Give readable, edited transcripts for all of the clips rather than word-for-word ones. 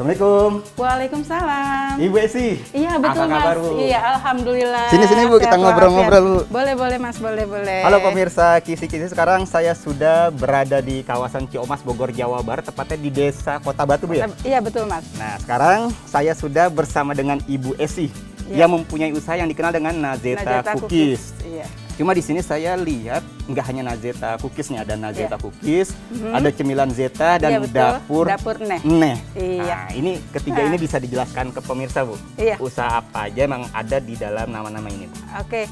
Assalamualaikum. Waalaikumsalam. Ibu Esi. Iya betul apa kabar, Mas. Bu? Iya alhamdulillah. Sini Bu, kita ngobrol-ngobrol Bu. Boleh Mas, boleh. Halo pemirsa Kisi-Kisi, sekarang saya sudah berada di kawasan Ciomas, Bogor, Jawa Barat, tepatnya di Desa Kota Batu Bu ya? Iya betul Mas. Nah sekarang saya sudah bersama dengan Ibu Esi yang mempunyai usaha yang dikenal dengan Nazeta Cookies. Iya. Cuma di sini saya lihat nggak hanya Nazeta Cookies nih, ada Nazeta Cookies, ada cemilan Zeta dan dapur Neh. Iya. Nah, ini ketiga ini bisa dijelaskan ke pemirsa Bu. Iya. Usaha apa aja emang ada di dalam nama-nama ini Bu? Oke,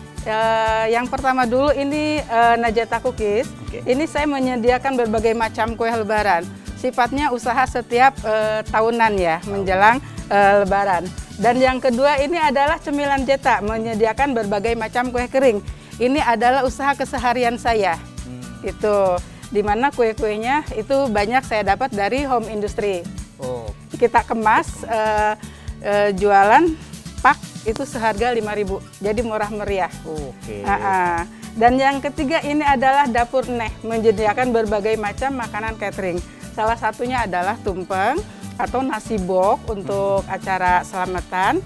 yang pertama dulu ini Nazeta Cookies. Ini saya menyediakan berbagai macam kue lebaran. Sifatnya usaha setiap tahunan ya, menjelang lebaran. Dan yang kedua ini adalah cemilan Zeta, menyediakan berbagai macam kue kering. Ini adalah usaha keseharian saya. Itu dimana kue-kuenya itu banyak saya dapat dari home industry. Kita kemas, jualan pak itu seharga 5.000, jadi murah meriah. Dan yang ketiga ini adalah dapur Neh, menyediakan berbagai macam makanan catering. Salah satunya adalah tumpeng atau nasi bok untuk acara selamatan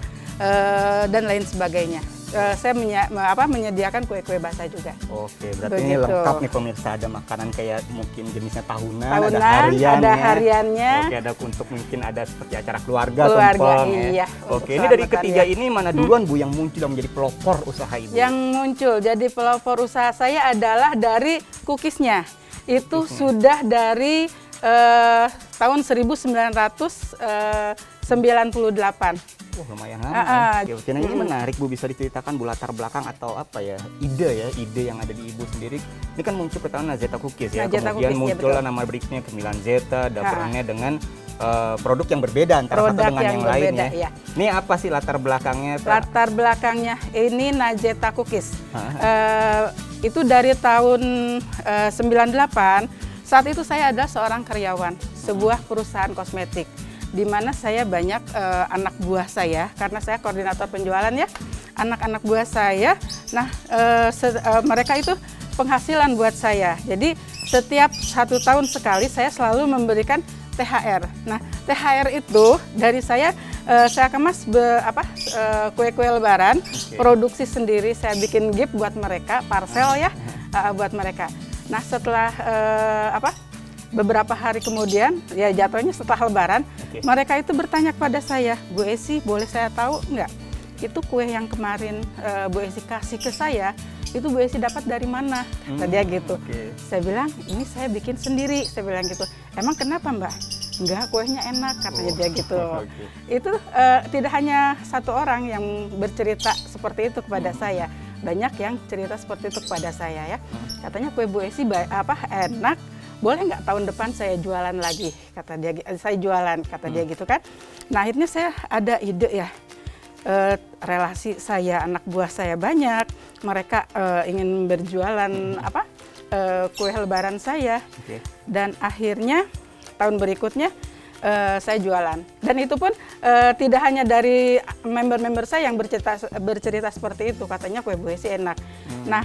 dan lain sebagainya. Saya menyediakan kue-kue basah juga. Oke, berarti ini lengkap nih pemirsa, ada makanan kayak mungkin jenisnya tahunan, ada hariannya. Oke, ada untuk mungkin ada seperti acara keluarga tumpeng. Iya. Oke, ini dari ketiga ini mana duluan Bu yang muncul yang menjadi pelopor usaha Ibu? Yang muncul jadi pelopor usaha saya adalah dari cookiesnya. Itu sudah dari tahun 1998. Lumayan lama. Ini menarik Bu, bisa diceritakan Bu latar belakang atau apa ya, ide yang ada di Ibu sendiri. Ini kan muncul pertama Nazeta Cookies ya, kemudian muncullah nama berikutnya cemilan Zeta, dapurnya dengan produk yang berbeda antara satu dengan yang lain ya. Ini apa sih latar belakangnya? Latar belakangnya ini Nazeta Cookies. Itu dari tahun 98. Saat itu saya adalah seorang karyawan sebuah perusahaan kosmetik, di mana saya banyak anak buah saya, karena saya koordinator penjualan ya, anak-anak buah saya. Nah, mereka itu penghasilan buat saya. Jadi setiap 1 tahun sekali saya selalu memberikan THR. Nah, THR itu dari saya kemas kue-kue lebaran, produksi sendiri, saya bikin gift buat mereka, parcel ya, buat mereka. Nah, setelah beberapa hari kemudian, ya jatuhnya setelah lebaran, mereka itu bertanya kepada saya, Bu Esi, boleh saya tahu nggak? Itu kue yang kemarin Bu Esi kasih ke saya, itu Bu Esi dapat dari mana? Kata dia gitu. Saya bilang, ini saya bikin sendiri. Saya bilang gitu. Emang kenapa Mbak? Enggak, kuenya enak, katanya dia gitu. Itu tidak hanya satu orang yang bercerita seperti itu kepada saya. Banyak yang cerita seperti itu kepada saya ya. Katanya kue Bu Esi enak. Boleh nggak tahun depan saya jualan lagi, kata dia. Saya jualan, kata dia gitu kan. Nah akhirnya saya ada ide ya, relasi saya, anak buah saya banyak, mereka ingin berjualan kue lebaran saya. Dan akhirnya tahun berikutnya saya jualan. Dan itu pun tidak hanya dari member-member saya yang bercerita seperti itu, katanya kue Bu Esi enak. Nah,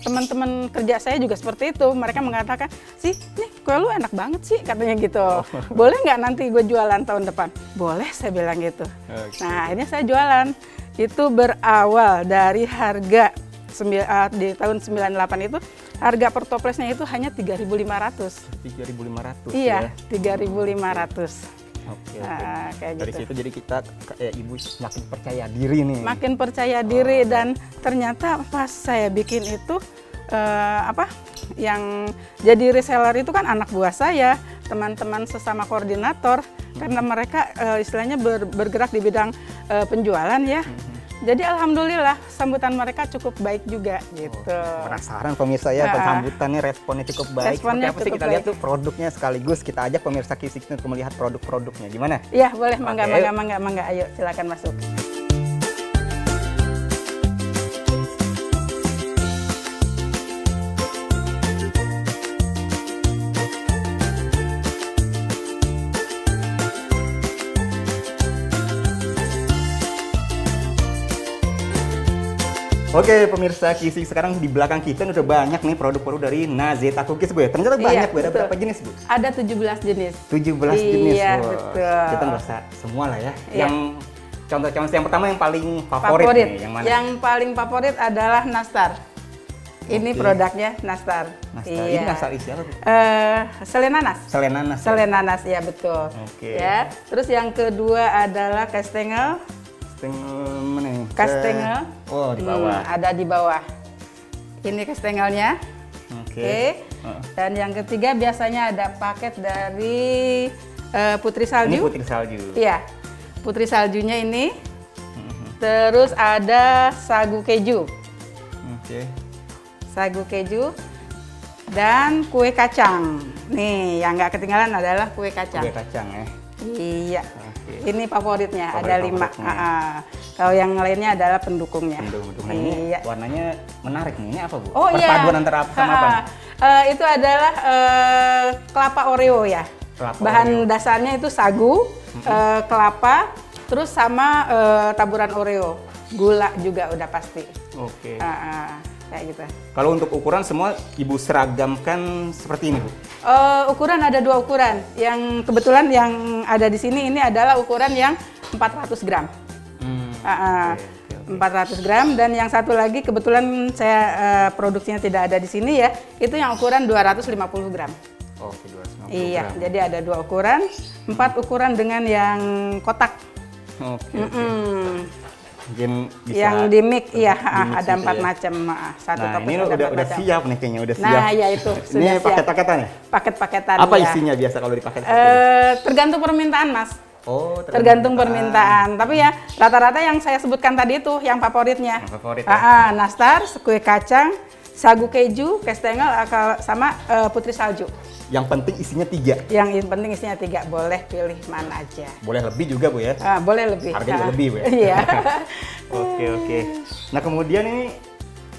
teman-teman kerja saya juga seperti itu. Mereka mengatakan, "Sih, nih kue lu enak banget sih," katanya gitu. "Boleh nggak nanti gue jualan tahun depan?" "Boleh," saya bilang gitu. Nah, akhirnya saya jualan. Itu berawal dari harga di tahun 98 itu, harga per toplesnya itu hanya 3.500. 3.500 iya, ya? 3.500. Kayak dari gitu. Situ jadi kita, Ibu makin percaya diri nih. Makin percaya diri dan ternyata pas saya bikin itu, yang jadi reseller itu kan anak buah saya, teman-teman sesama koordinator, karena mereka istilahnya bergerak di bidang penjualan ya. Jadi alhamdulillah sambutan mereka cukup baik juga gitu. Penasaran pemirsa ya, sambutannya responnya cukup baik. Seperti apa sih kita lihat tuh produknya, sekaligus kita ajak pemirsa Kisi-Kisi untuk melihat produk-produknya. Gimana? Iya boleh, mangga. Ayo silakan masuk. Oke pemirsa Kisi, sekarang di belakang kita udah banyak nih produk-produk dari Nazeta Cookies Bu ya. Ternyata banyak Bu, ada berapa jenis Bu? Ada 17 jenis. 17 jenis. Iya, Wow. betul. Kita nggak usah semua lah ya. Iya. Yang contoh-contoh yang pertama yang paling favorit nih, yang mana? Yang paling favorit adalah Nastar. Ini produknya Nastar. Nastar. Iya. Ini Nastar isi apa Bu? Selenanas. Selenanas. Selenanas, ya betul. Oke. Ya. Terus yang kedua adalah Kastengel. Mana nih? Kastengel. Oh, di bawah. Ada di bawah. Ini kastengelnya. Oke. Dan yang ketiga biasanya ada paket dari Putri Salju. Ini Putri Salju. Iya. Putri Saljunya ini. Terus ada sagu keju. Oke. Sagu keju dan kue kacang. Nih, yang nggak ketinggalan adalah kue kacang. Kue kacang ya. Iya. Oke. Ini favoritnya, Favorit ada 5. Kalau yang lainnya adalah pendukungnya. Pendukung. Nah, ini Iya. warnanya menarik nih. Ini apa Bu? Oh iya. Perpaduan antara apa sama apa? Itu adalah kelapa Oreo ya. Kelapa Bahan Oreo. dasarnya itu sagu, kelapa, terus sama taburan Oreo. Gula juga udah pasti. Oke. Kayak gitu. Kalau untuk ukuran semua Ibu seragamkan seperti ini Bu? Ukuran ada 2 ukuran. Yang kebetulan yang ada di sini ini adalah ukuran yang 400 gram. Oke. 400 gram dan yang satu lagi kebetulan saya produksinya tidak ada di sini ya. Itu yang ukuran 250 gram. Oke, 250 Iya, gram. jadi ada 2 ukuran, 4 ukuran dengan yang kotak. Oke. Mungkin bisa Yang di mix, iya, di-mix ada gitu 4 ya. macam. Satu Nah, toples ini ada udah 4 macam. siap nih kayaknya, udah siap. Nah, ya itu Ini sudah siap. paket-paketan ya? Paket-paketan. Apa ya. isinya biasa kalau di paket? Tergantung permintaan, Mas. Oh, Tergantung permintaan. Tapi ya rata-rata yang saya sebutkan tadi itu yang favoritnya. Yang favorit ya? Nastar, kue kacang, sagu keju, kastengel, sama putri salju. Yang penting isinya 3. Yang penting isinya 3, boleh pilih mana aja. Boleh lebih juga Bu ya? Boleh lebih. Harganya juga lebih Bu ya? Iya. Oke. Nah kemudian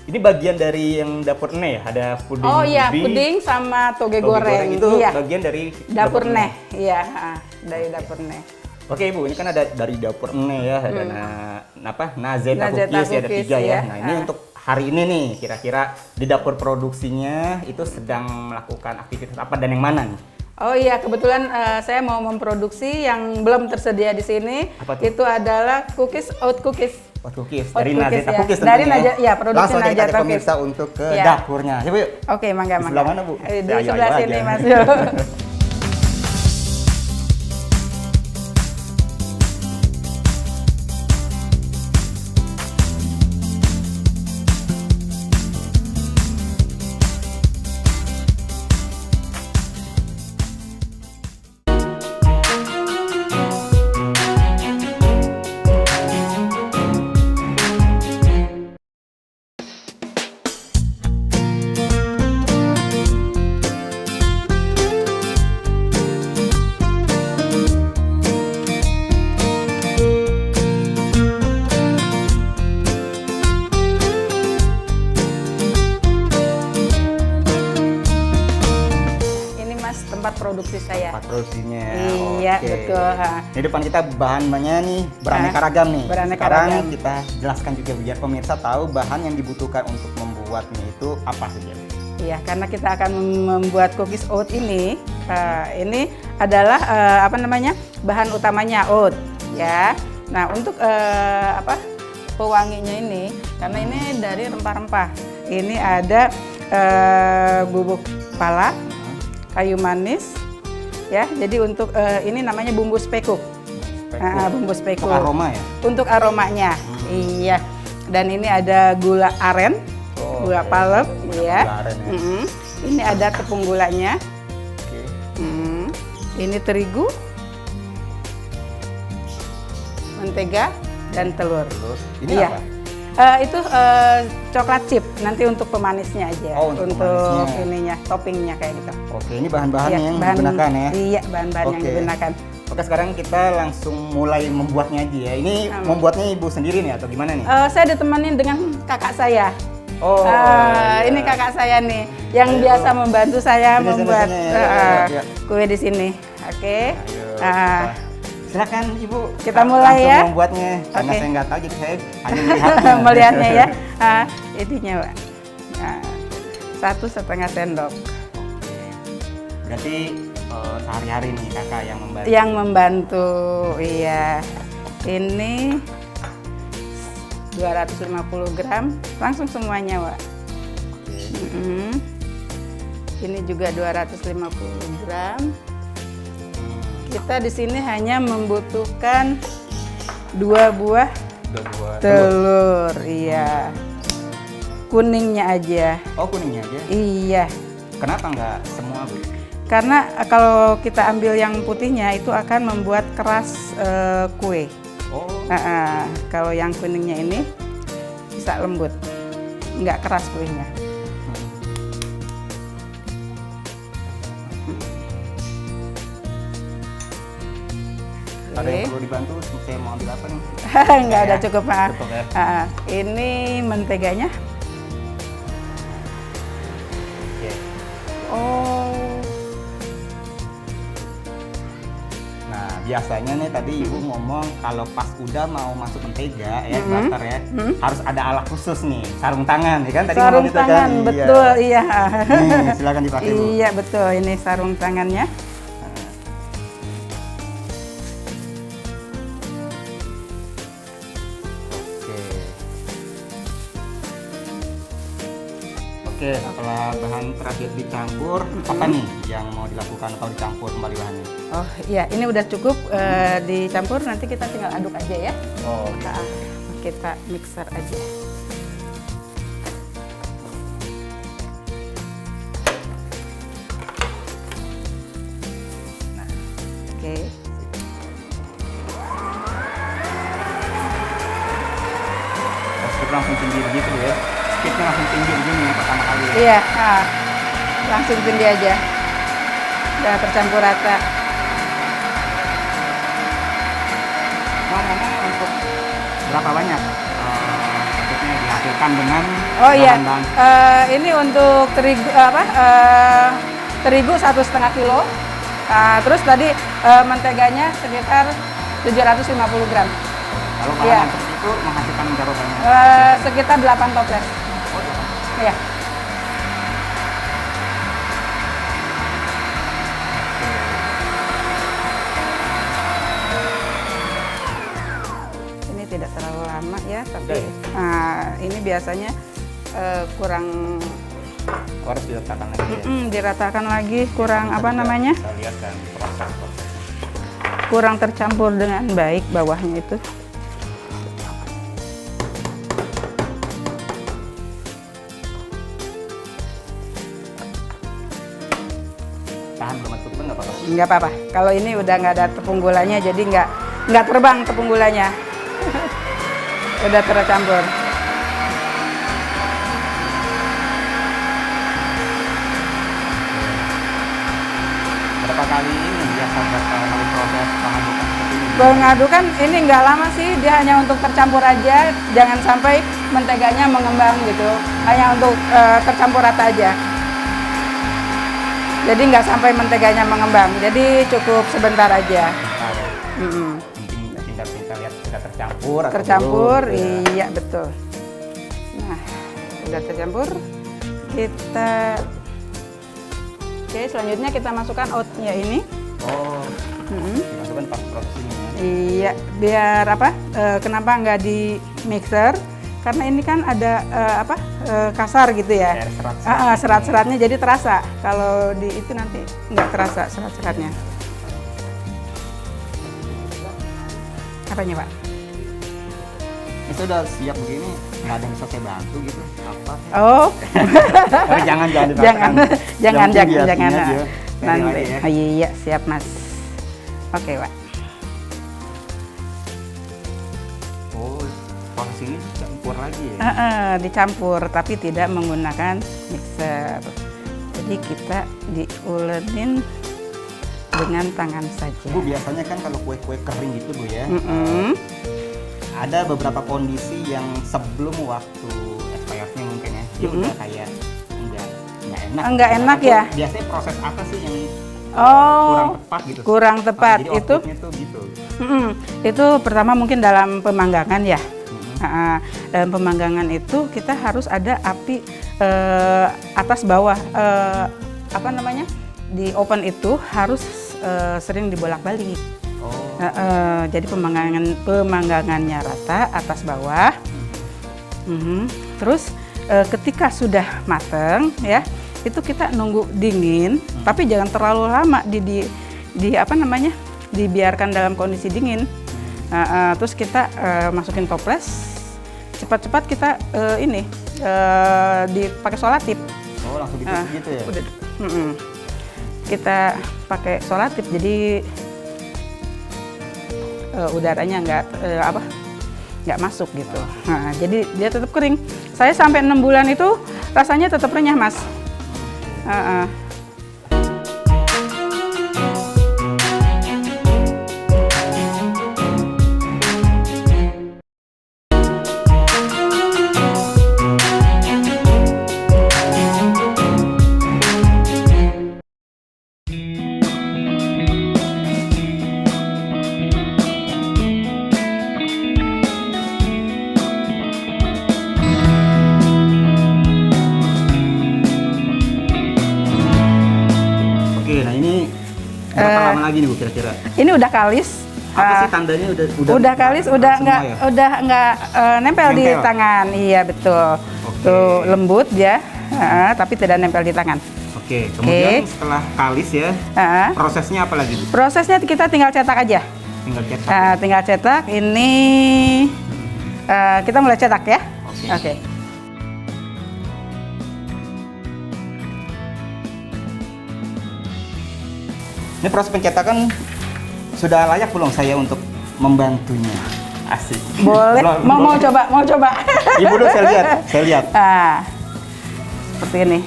ini bagian dari yang dapur Neh ya? Ada puding. Oh iya, puding sama toge goreng. Itu Iya. bagian dari Dapur Neh. Iya, dari dapur Neh. Oke Ibu, ini kan ada dari dapur Neh ya, ada Nazeta Cookies ya, ada 3 ya. Nah ini untuk hari ini nih, kira-kira di dapur produksinya itu sedang melakukan aktivitas apa dan yang mana nih? Oh iya, kebetulan saya mau memproduksi yang belum tersedia di sini. Apa tuh? Itu adalah oat cookies. Oat cookies, Oat dari cookies, Nazeta ya. Cookies Dari tentunya ya, produksi langsung aja kita Nazeta ke pemirsa untuk ke Ya. dapurnya. Yuk, yuk. Oke, mangga. Di sebelah mana Bu? Di Ya, ayo sebelah aja. sini Mas. Tempat produksi saya. Tempat produksinya. Iya, Oke. betul. Di depan kita bahan-bahannya nih beraneka ragam nih. Beraneka Sekarang ragam. kita jelaskan juga biar pemirsa tahu bahan yang dibutuhkan untuk membuatnya itu apa saja. Iya, karena kita akan membuat cookies oat ini adalah bahan utamanya oat, ya. Nah, untuk pewanginya ini, karena ini dari rempah-rempah. Ini ada bubuk pala, kayu manis, ya. Jadi untuk ini namanya bumbu spekuk. Bumbu spekuk. Untuk aroma ya? Untuk aromanya, iya. Dan ini ada gula aren, gula palem, ya. Gula aren, ya. Ini ada tepung gulanya. Oke. Ini terigu, mentega, dan telur. Ini iya. apa? Itu coklat chip, nanti untuk pemanisnya aja. Oh, untuk pemanisnya. Ininya, toppingnya kayak gitu. Oke, ini bahan-bahan Iya, yang digunakan ya? Iya, bahan-bahan yang Oke. digunakan. Oke, sekarang kita langsung mulai membuatnya aja ya. Ini membuatnya Ibu sendiri nih atau gimana nih? Saya ditemenin dengan kakak saya. Oh, iya. Ini kakak saya nih, yang biasa membantu saya Sini, membuat sini, ya. kue di sini. Oke. Ayo, Silakan Ibu. Kita mulai ya. Membuatnya. Karena Oke. saya nggak tahu, jadi saya hanya melihatnya. Melihatnya ya. Ininya, Pak. Nah, 1,5 sendok. Oke. Berarti sehari-hari nih kakak yang membantu. Yang membantu, iya. Ini 250 gram, langsung semuanya, Pak. Ini juga 250 gram. Kita di sini hanya membutuhkan 2 buah telur, iya. Kuningnya aja. Oh, kuningnya aja? Iya. Kenapa nggak semua, Bu? Karena kalau kita ambil yang putihnya itu akan membuat keras kue. Oh. Kalau yang kuningnya ini bisa lembut, nggak keras kuenya. Ada yang perlu dibantu? Saya mau ambil apa nih? Nggak ada, cukup, Pak. Cukup ya? Ini menteganya. Oke. Oh. Nah, biasanya nih tadi Ibu ngomong kalau pas udah mau masuk mentega ya, butter ya, harus ada alat khusus nih, sarung tangan, ya kan? Tadi Sarung ngomong gitu kan? tangan, betul, iya. Nih, silakan dipakai, Bu. Iya, betul. Ini sarung tangannya. Oke, setelah bahan terakhir dicampur, apa nih yang mau dilakukan atau dicampur kembali bahannya? Oh iya, ini udah cukup dicampur, nanti kita tinggal aduk aja ya. Oh, Kita mixer aja. Nah, oke. Speed langsung tinggi begitu ya? Speednya langsung tinggi begini ya pertama kali ya? Iya, langsung tinggi aja. Udah tercampur rata. Ngomong untuk berapa banyak maksudnya dihasilkan dengan Oh iya, bahan-bahan? ini untuk terigu terigu 1,5 kilo. Terus tadi menteganya sekitar 750 gram. Kalau bahan Iya. seperti itu menghasilkan berapa banyak? Sekitar 8 toples. Iya. Ini tidak terlalu lama ya, tapi ini biasanya kurang Harus diletakkan lagi ya? diratakan lagi, kurang apa namanya? Kita lihat kan proses-prosesnya. Kurang tercampur dengan baik bawahnya itu. Tahan belum masuk pun nggak apa-apa? Nggak apa-apa. Kalau ini udah nggak ada tepung gulanya, jadi nggak terbang tepung gulanya. Udah tercampur. Berapa kali ini biasa kali proses pengadukan seperti ini? Pengadukan ini nggak lama sih, dia hanya untuk tercampur aja, jangan sampai menteganya mengembang gitu. Hanya untuk tercampur rata aja. Jadi nggak sampai menteganya mengembang, jadi cukup sebentar aja. Bentar ya. Penting pintar-pintar lihat sudah tercampur. atau Tercampur, belum, gitu ya. iya betul. Nah, sudah tercampur, kita oke, selanjutnya kita masukkan oatnya ini. Oh, dimasukkan pas proses ini ya. Iya, biar apa? Kenapa nggak di mixer? Karena ini kan ada kasar gitu ya. Air serat-serat. Serat-seratnya jadi terasa. Kalau di itu nanti nggak terasa serat-seratnya. Apanya, Pak? Ini sudah siap begini, nggak ada yang bisa saya bantu gitu? Apa? Oh, Oh, jangan jangan, dipaksakan. jangan. Yang penting aja. Nanti, Ya. iya siap Mas. Oke, Pak. Oh, proses ini campur lagi ya? Dicampur, tapi tidak menggunakan mixer. Jadi kita diulenin dengan tangan saja. Bu, biasanya kan kalau kue-kue kering gitu Bu ya, ada beberapa kondisi yang sebelum waktu expirednya mungkin ya, dia udah kayak nggak enak. Nggak enak ya? Biasanya proses apa sih yang kurang tepat gitu. Kurang tepat. Jadi Itu tuh gitu. Itu pertama mungkin dalam pemanggangan ya. Dalam pemanggangan itu kita harus ada api atas bawah, apa namanya, di oven itu harus sering dibolak-balik. Jadi pemanggangannya rata atas bawah. Terus ketika sudah mateng ya, itu kita nunggu dingin, tapi jangan terlalu lama di apa namanya, dibiarkan dalam kondisi dingin. Terus kita masukin toples, cepat-cepat kita dipakai solatip. Oh, langsung gitu ya? Udah. Kita pakai solatip, jadi udaranya nggak masuk gitu. Nah, jadi dia tetap kering. Saya sampai 6 bulan itu rasanya tetap renyah, Mas. Oke, nah ini berapa lama lagi nih Bu kira-kira? Ini udah kalis. Apa sih tandanya udah kalis, udah nggak nempel di tangan. Iya betul. Tuh lembut ya, tapi tidak nempel di tangan. Oke, kemudian setelah kalis ya, prosesnya apa lagi Bu? Prosesnya kita tinggal cetak aja. Tinggal cetak. Tinggal cetak. Ini kita mulai cetak ya. Oke. Ini proses pencetakan sudah layak belum saya untuk membantunya? Asik. Boleh. Mau coba. Ibu dulu saya lihat. Seperti ini.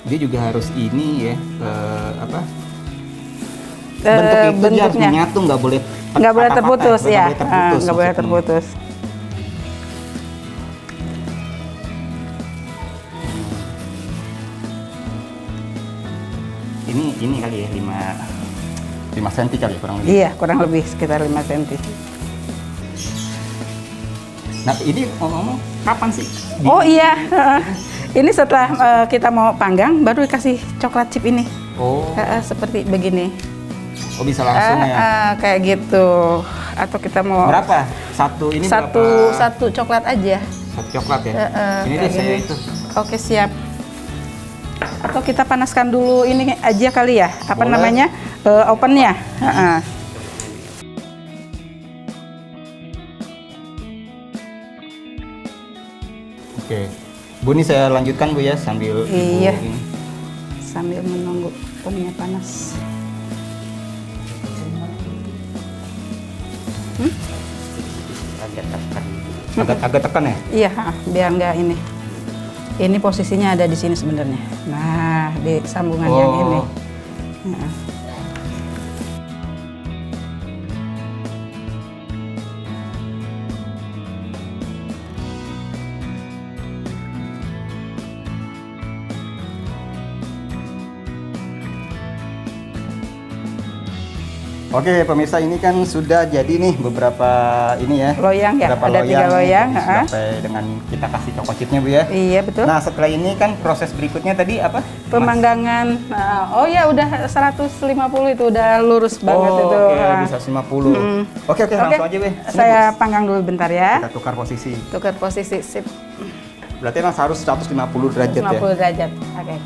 Dia juga harus ini ya, bentuknya harus menyatu, nggak boleh terputus ya. Nggak boleh terputus. Ini kali ya 5 cm kali ya kurang lebih. Iya, kurang lebih sekitar 5 cm. Nah, ini ngomong kapan sih? Oh iya. Ini setelah kita mau panggang baru dikasih coklat chip ini. Oh. Seperti begini. Oh, bisa langsung ya? Kayak gitu. Atau kita mau berapa? Satu coklat aja. Satu coklat ya? Ini deh saya itu. Oke, siap. Atau kita panaskan dulu ini aja kali ya? Apa namanya? Ovennya. Oke. Bu, ini saya lanjutkan Bu ya sambil Iya. Sambil menunggu ovennya panas. Agak tekan ya? Iya, biar nggak ini. Ini posisinya ada di sini sebenarnya. Nah, di sambungan yang ini. Oke pemirsa, ini kan sudah jadi nih beberapa ini ya. Loyang ya, ada 3 loyang. Sampai dengan kita kasih coko chipnya Bu ya. Iya betul. Nah setelah ini kan proses berikutnya tadi apa? Pemanggangan. Oh ya udah 150 itu udah lurus banget itu. Oke, bisa 150. Oke, langsung aja Bu. Saya panggang dulu bentar ya. Kita tukar posisi. Tukar posisi, sip. Berarti emang harus 150 derajat 150 ya? 150 derajat, oke.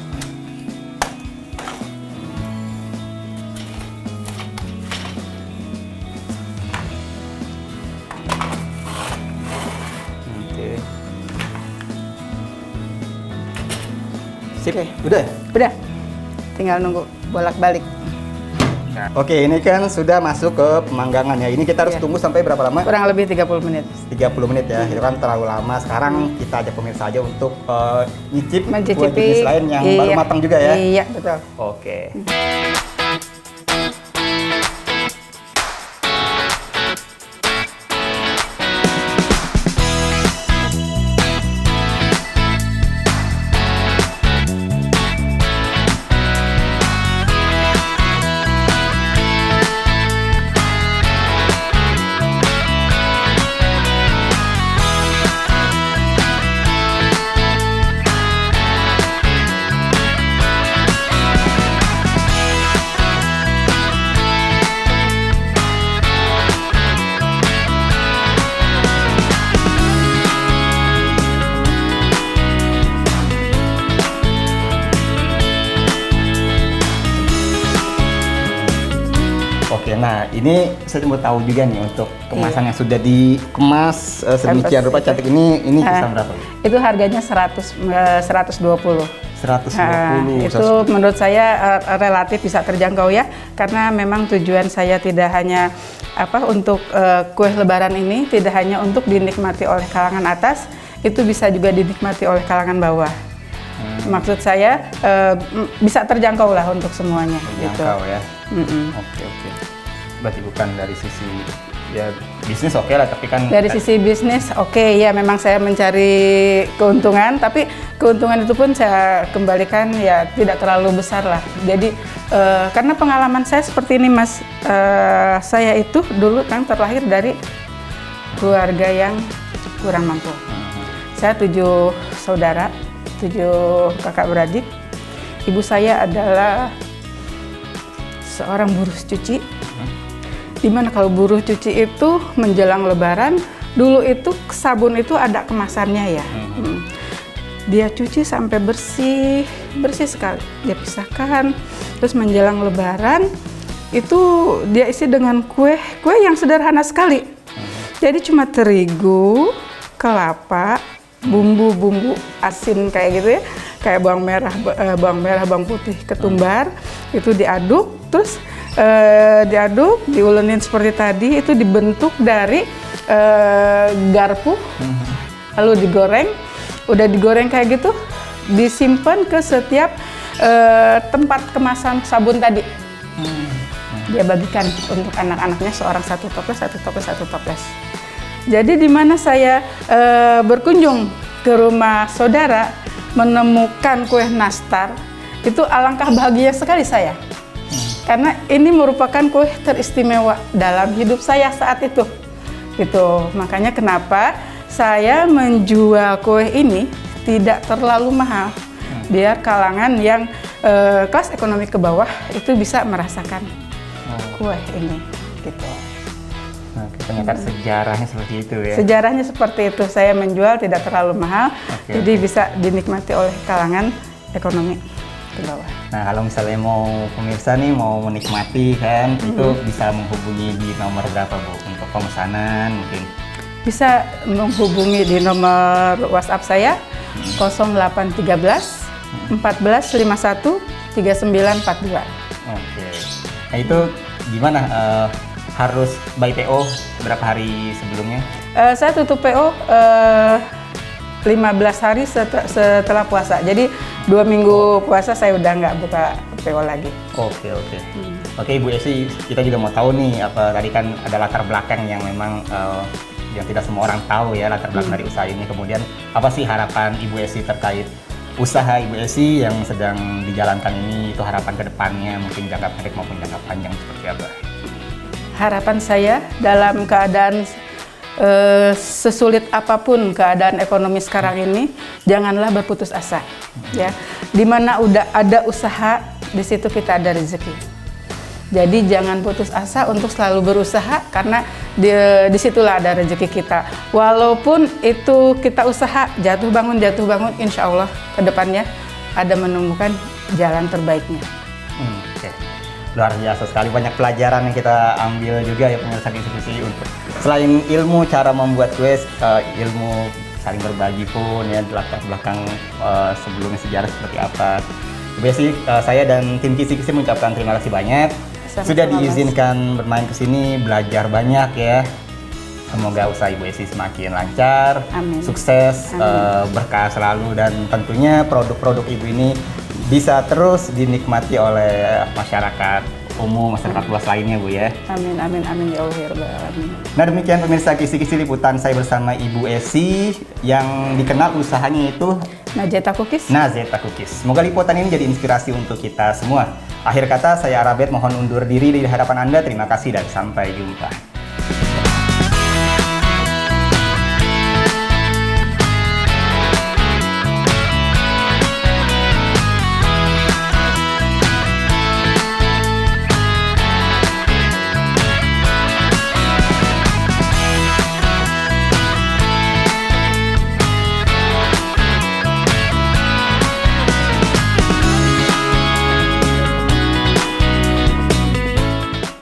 Sip, udah? Udah, tinggal nunggu bolak-balik. Oke, ini kan sudah masuk ke pemanggangan ya. Ini kita harus tunggu sampai berapa lama? Kurang lebih 30 menit. 30 menit ya, itu kan terlalu lama. Sekarang kita ajak pemirsa aja untuk mencicipi dua jenis lain yang baru matang juga ya? Iya, betul. Oke. Oke, nah ini saya mau tahu juga nih untuk kemasan yang sudah dikemas sedemikian rupa cantik ini kisaran berapa? Itu harganya 120. 120. Itu menurut saya relatif bisa terjangkau ya, karena memang tujuan saya tidak hanya untuk kue lebaran ini tidak hanya untuk dinikmati oleh kalangan atas, itu bisa juga dinikmati oleh kalangan bawah. Maksud saya bisa terjangkau lah untuk semuanya. Terjangkau gitu. Ya. Oke. Berarti bukan dari sisi ya bisnis oke lah, tapi kan dari sisi bisnis oke ya, memang saya mencari keuntungan, tapi keuntungan itu pun saya kembalikan ya tidak terlalu besar lah. Jadi karena pengalaman saya seperti ini Mas, saya itu dulu kan terlahir dari keluarga yang kurang mampu. Saya 7 saudara, 7 kakak beradik. Ibu saya adalah seorang buruh cuci. Dimana kalau buruh cuci itu menjelang lebaran, dulu itu sabun itu ada kemasannya ya. Dia cuci sampai bersih sekali. Dia pisahkan, terus menjelang lebaran itu dia isi dengan kue yang sederhana sekali. Jadi cuma terigu, kelapa, bumbu asin kayak gitu ya, kayak bawang merah, bawang putih, ketumbar, itu diaduk, terus diulenin seperti tadi, itu dibentuk dari garpu, lalu digoreng. Udah digoreng kayak gitu, disimpan ke setiap tempat kemasan sabun tadi. Dia bagikan untuk anak-anaknya, seorang 1 toples. Jadi di mana saya berkunjung ke rumah saudara menemukan kue nastar, itu alangkah bahagia sekali saya. Karena ini merupakan kue teristimewa dalam hidup saya saat itu. Gitu. Makanya kenapa saya menjual kue ini tidak terlalu mahal. Biar kalangan yang kelas ekonomi ke bawah itu bisa merasakan kue ini. Gitu. Nah, ternyata sejarahnya seperti itu ya. Sejarahnya seperti itu, saya menjual tidak terlalu mahal, jadi bisa dinikmati oleh kalangan ekonomi ke bawah. Nah, kalau misalnya mau pemirsa nih mau menikmati kan, itu bisa menghubungi di nomor berapa Bu untuk pemesanan mungkin? Bisa menghubungi di nomor WhatsApp saya 0813 1451 3942. Oke. Nah, itu gimana? Harus by PO berapa hari sebelumnya? Saya tutup PO 15 hari setelah puasa. Jadi 2 minggu puasa saya udah nggak buka PO lagi. Oke. Oke Ibu Esi, kita juga mau tahu nih, tadi kan ada latar belakang yang memang yang tidak semua orang tahu ya, latar belakang dari usaha ini. Kemudian apa sih harapan Ibu Esi terkait usaha Ibu Esi yang sedang dijalankan ini? Itu harapan ke depannya, mungkin jangka pendek maupun jangka panjang seperti apa? Harapan saya dalam keadaan sesulit apapun keadaan ekonomi sekarang ini, janganlah berputus asa. Ya, dimana udah ada usaha, di situ kita ada rezeki. Jadi jangan putus asa untuk selalu berusaha, karena disitulah ada rezeki kita. Walaupun itu kita usaha jatuh bangun, insya Allah kedepannya ada menemukan jalan terbaiknya. Luar biasa sekali, banyak pelajaran yang kita ambil juga ya pemirsa Kisi-Kisi, untuk selain ilmu cara membuat kue, ilmu saling berbagi pun ya, latar belakang sebelumnya sejarah seperti apa. Biasanya saya dan tim Kisi-Kisi mengucapkan terima kasih banyak. Sudah diizinkan bermain ke sini, belajar banyak ya. Semoga usaha Ibu Esi semakin lancar, sukses, berkah selalu, dan tentunya produk-produk Ibu ini bisa terus dinikmati oleh masyarakat umum, masyarakat luas lainnya Bu ya. Amin ya Allah ya Rabbal Alamin. Nah, demikian pemirsa Kisi-Kisi liputan saya bersama Ibu Esi yang dikenal usahanya itu Nazeta Cookies. Semoga liputan ini jadi inspirasi untuk kita semua. Akhir kata, saya Arabet mohon undur diri di hadapan Anda. Terima kasih dan sampai jumpa.